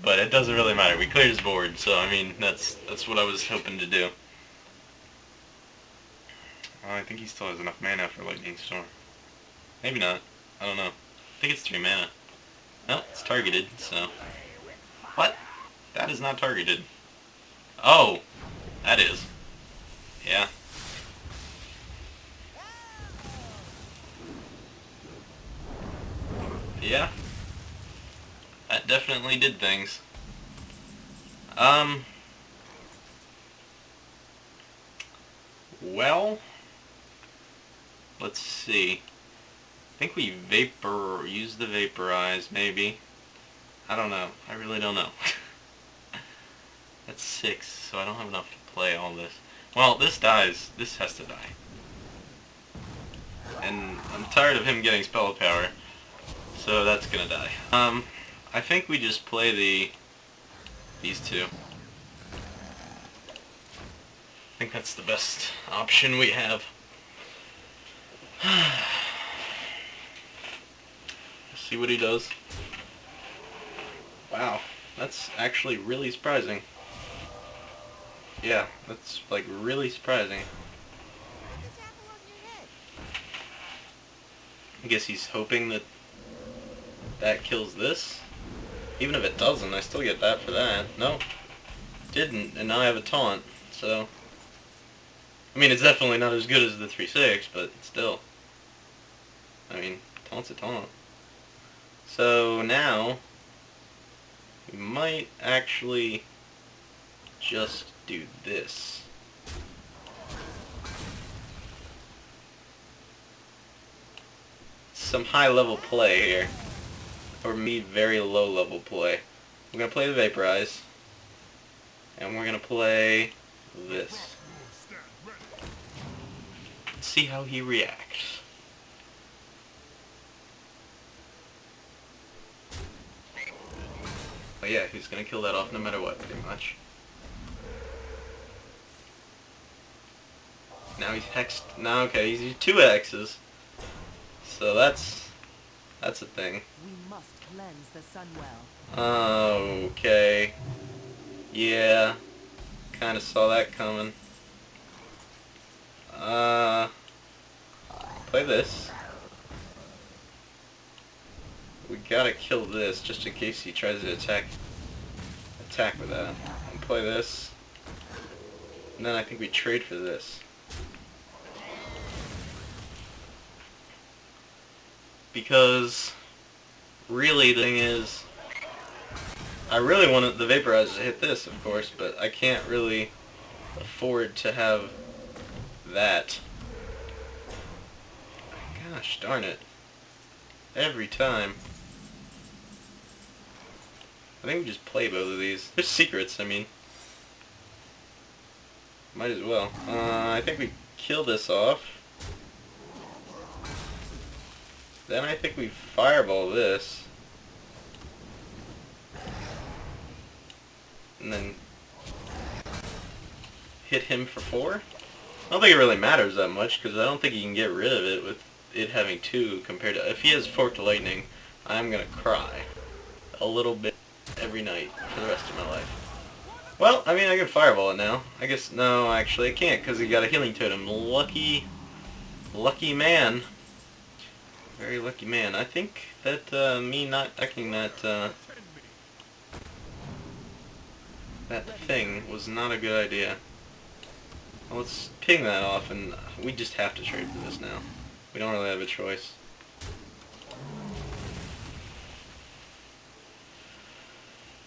But it doesn't really matter. We cleared his board, so I mean, that's what I was hoping to do. I think he still has enough mana for Lightning Storm. Maybe not. I don't know. I think it's 3 mana. Well, it's targeted, so... What? That is not targeted. Oh! That is. Yeah. Yeah. That definitely did things. Well... Let's see. I think we use the Vaporize, maybe. I don't know. I really don't know. That's 6, so I don't have enough to play all this. Well, this dies. This has to die. And I'm tired of him getting spell power, so that's gonna die. I think we just play these two. I think that's the best option we have. See what he does. Wow, that's actually really surprising. Yeah, that's like really surprising. I guess he's hoping that that kills this. Even if it doesn't, I still get that for that. No, didn't, and now I have a taunt, so... I mean, it's definitely not as good as the 3/6, but still. I mean, taunt's a taunt. So now, we might actually just do this. Some high level play here. Or me very low level play. We're gonna play the Vaporize. And we're gonna play this. Let's see how he reacts. Oh yeah, he's gonna kill that off no matter what, pretty much. Now he's hexed. Now, okay, he's used 2 hexes. So that's a thing. We must cleanse the Sunwell. Okay. Yeah. Kinda saw that coming. Play this. We gotta kill this just in case he tries to attack with that. And play this. And then I think we trade for this. Because really the thing is, I really wanted the Vaporizer to hit this, of course, but I can't really afford to have that. Gosh darn it. Every time. I think we just play both of these. There's secrets, I mean. Might as well. I think we kill this off. Then I think we fireball this. And then hit him for 4? I don't think it really matters that much, because I don't think you can get rid of it with it having 2 compared to... If he has Forked Lightning, I'm gonna cry a little bit every night for the rest of my life. Well, I mean, I can fireball it now. I guess, no, actually I can't, because he got a healing totem. Lucky man. Very lucky man. I think that me not decking that thing was not a good idea. Well, let's ping that off, and we just have to trade for this now. We don't really have a choice.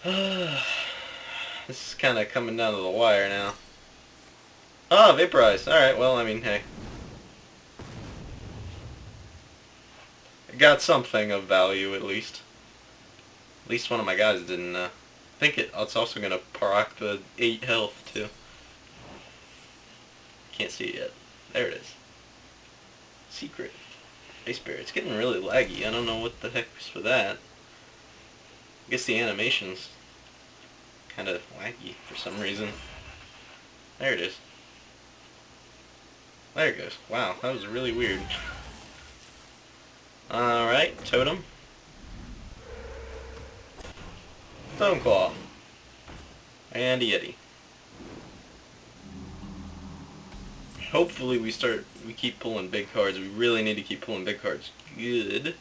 This is kind of coming down to the wire now. Oh, Vaporize. Alright, well, I mean, hey. It got something of value, at least. At least one of my guys didn't, think it's also gonna proc the 8 health, too. Can't see it yet. There it is. Secret. Ice Bear. It's getting really laggy. I don't know what the heck was for that. I guess the animation's kind of laggy for some reason. There it is. There it goes. Wow, that was really weird. Alright, Totem. Totem Claw. And Yeti. hopefully we keep pulling big cards. We really need to keep pulling big cards. Good.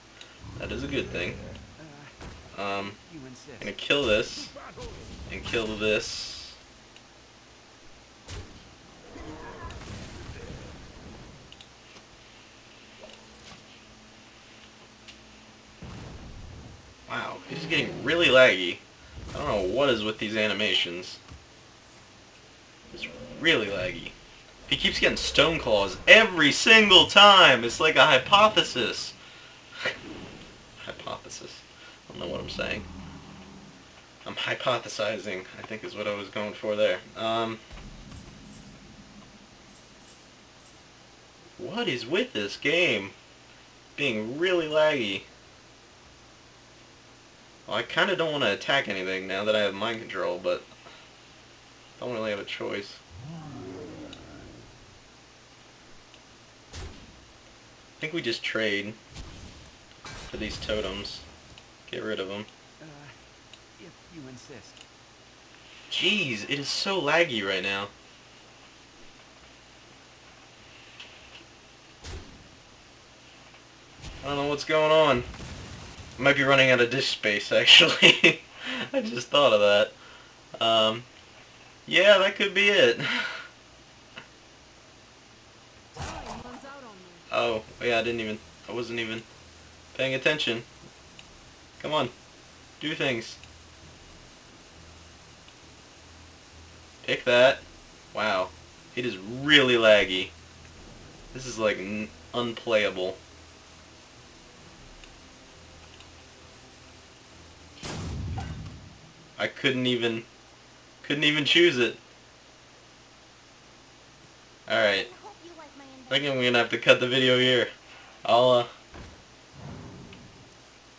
That is a good thing. You insist. Gonna kill this. And kill this. Wow, he's getting really laggy. I don't know what is with these animations. It's really laggy. He keeps getting stone claws every single time. It's like a hypothesis. Hypothesis. I don't know what I'm saying. I'm hypothesizing, I think is what I was going for there. What is with this game? Being really laggy. Well, I kind of don't want to attack anything now that I have mind control, but don't really have a choice. I think we just trade for these totems. Get rid of them. If you insist. Jeez, it is so laggy right now. I don't know what's going on. I might be running out of disk space, actually. I just thought of that. Yeah, that could be it. Oh, yeah, I wasn't even paying attention. Come on, do things. Pick that. Wow, it is really laggy. This is like unplayable. I couldn't even choose it. Alright. I think I'm gonna have to cut the video here. Oh,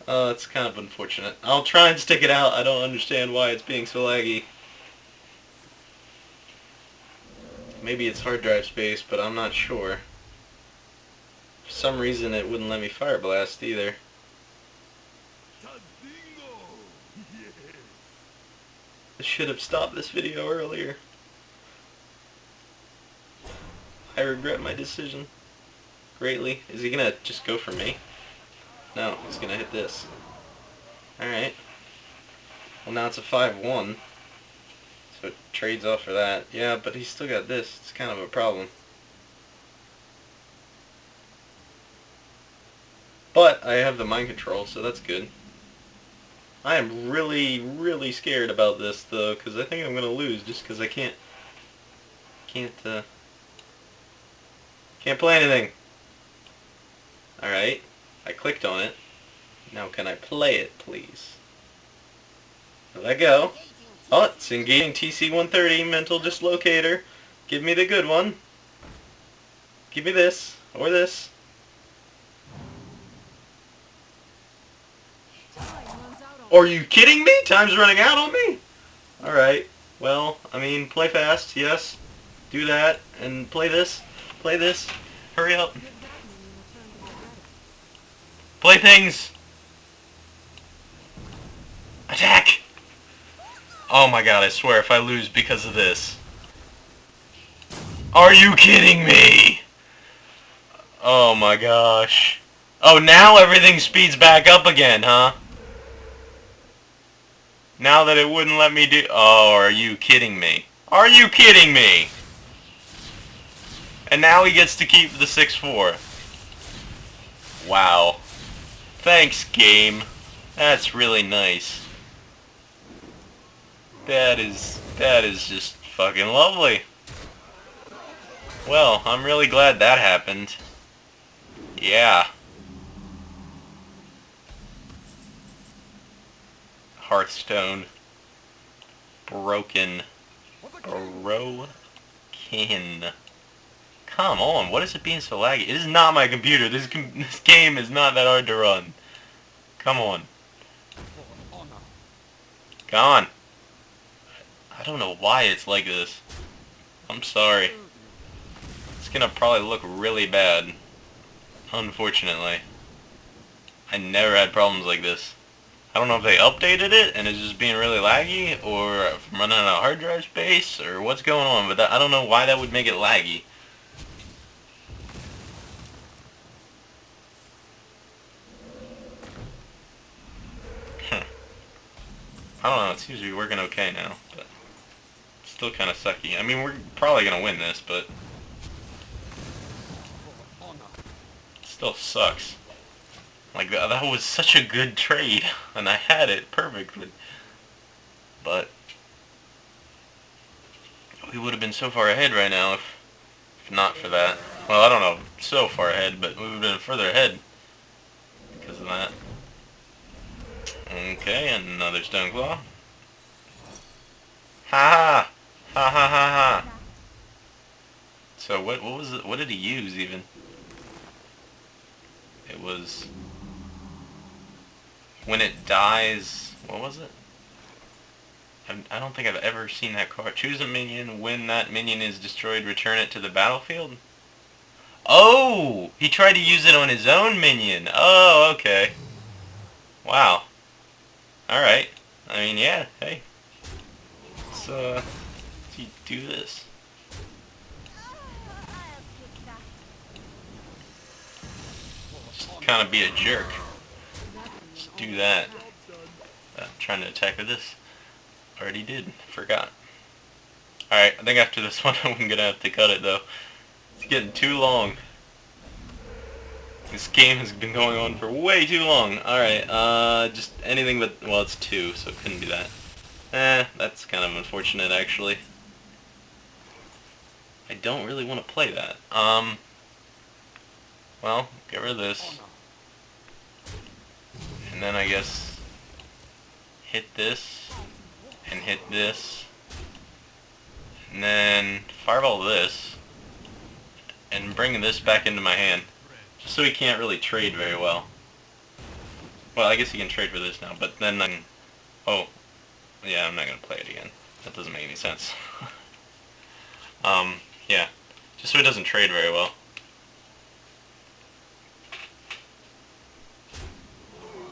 it's kind of unfortunate. I'll try and stick it out. I don't understand why it's being so laggy. Maybe it's hard drive space, but I'm not sure. For some reason it wouldn't let me fire blast either. I should have stopped this video earlier. I regret my decision greatly. Is he gonna just go for me? No, he's gonna hit this. Alright. Well, now it's a 5-1. So it trades off for that. Yeah, but he's still got this. It's kind of a problem. But I have the mind control, so that's good. I am really, really scared about this, though, because I think I'm going to lose just because I can't play anything. Alright, I clicked on it. Now can I play it, please? Let go. Oh, it's engaging TC-130, mental dislocator. Give me the good one. Give me this, or this. Are you kidding me? Time's running out on me? Alright, well, I mean, play fast, yes. Do that, and play this. Play this. Hurry up. Play things. Attack! Oh my god, I swear if I lose because of this. Are you kidding me? Oh my gosh. Oh, now everything speeds back up again, huh? Now that it wouldn't let me do... Oh, are you kidding me? Are you kidding me? And now he gets to keep the 6-4. Wow. Thanks, game. That's really nice. That is just fucking lovely. Well, I'm really glad that happened. Yeah. Hearthstone. Broken. Broken. Come on, what is it being so laggy? It is not my computer. This game is not that hard to run. Come on. Come on. I don't know why it's like this. I'm sorry. It's gonna probably look really bad. Unfortunately. I never had problems like this. I don't know if they updated it and it's just being really laggy, or if I'm running out of hard drive space, or what's going on, but I don't know why that would make it laggy. I don't know, it seems to be working okay now, but still kind of sucky. I mean, we're probably going to win this, but it still sucks. Like, that was such a good trade, and I had it perfectly. But we would have been so far ahead right now if not for that. Well, I don't know, so far ahead, but we would have been further ahead because of that. Okay, another stone claw. Ha ha! Ha ha ha ha! So what was it? What did he use even? It was when it dies. What was it? I don't think I've ever seen that card. Choose a minion. When that minion is destroyed, return it to the battlefield. Oh! He tried to use it on his own minion. Oh, okay. Wow. Alright. I mean, yeah, hey. Let's do this. Just kind of be a jerk. Just do that. Trying to attack with this. Already did. Forgot. Alright, I think after this one I'm gonna have to cut it though. It's getting too long. This game has been going on for way too long. Alright, just anything but, well, it's 2, so it couldn't be that. That's kind of unfortunate actually. I don't really want to play that. Well, get rid of this. And then I guess hit this, and hit this, and then fireball this, and bring this back into my hand. Just so he can't really trade very well. Well, I guess he can trade for this now, but then oh, yeah, I'm not going to play it again. That doesn't make any sense. Yeah, just so he doesn't trade very well.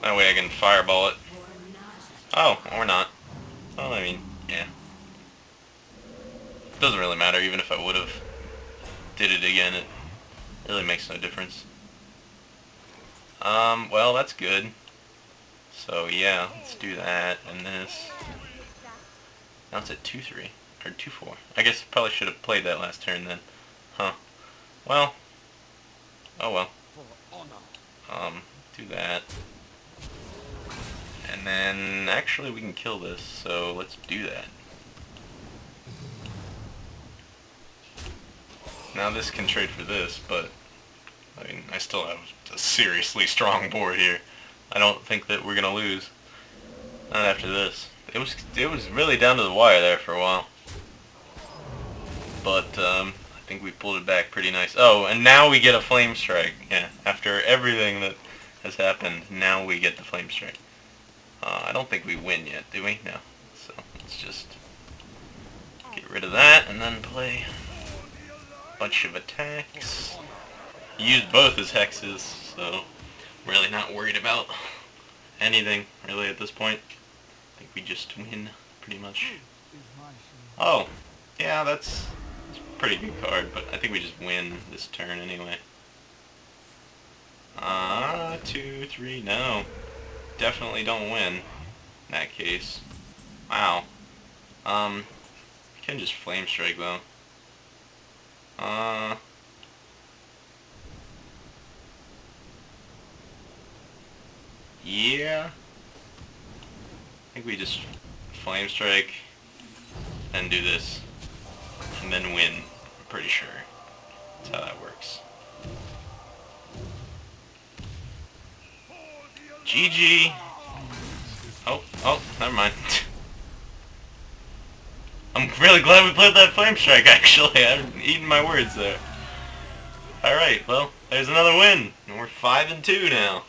That way I can fireball it. Oh, or not. Well, I mean, yeah. Doesn't really matter, even if I would have did it again, it really makes no difference. Well, that's good. So, yeah, let's do that, and this. Now it's at 2-3, or 2-4. I guess I probably should have played that last turn then. Huh. Well. Oh well. Do that. And then, actually we can kill this, so let's do that. Now this can trade for this, but I mean, I still have a seriously strong board here. I don't think that we're gonna lose. Not after this. It was really down to the wire there for a while. But I think we pulled it back pretty nice. Oh, and now we get a flame strike. Yeah, after everything that has happened, now we get the flame strike. I don't think we win yet, do we? No. So let's just get rid of that and then play a bunch of attacks. He used both his hexes, so really not worried about anything really at this point. I think we just win pretty much. Oh, yeah, that's a pretty good card, but I think we just win this turn anyway. 2, 3, no. Definitely don't win in that case. Wow. Can just flame strike though. Yeah. I think we just flame strike and do this and then win. I'm pretty sure that's how that works. GG. Oh, never mind. I'm really glad we played that flame strike actually. I'm eating my words there. Alright, well, there's another win. And we're 5-2 now.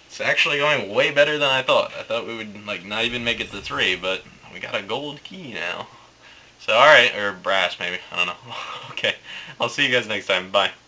It's actually going way better than I thought. I thought we would like not even make it to 3, but we got a gold key now. So alright, or brass maybe. I don't know. Okay. I'll see you guys next time. Bye.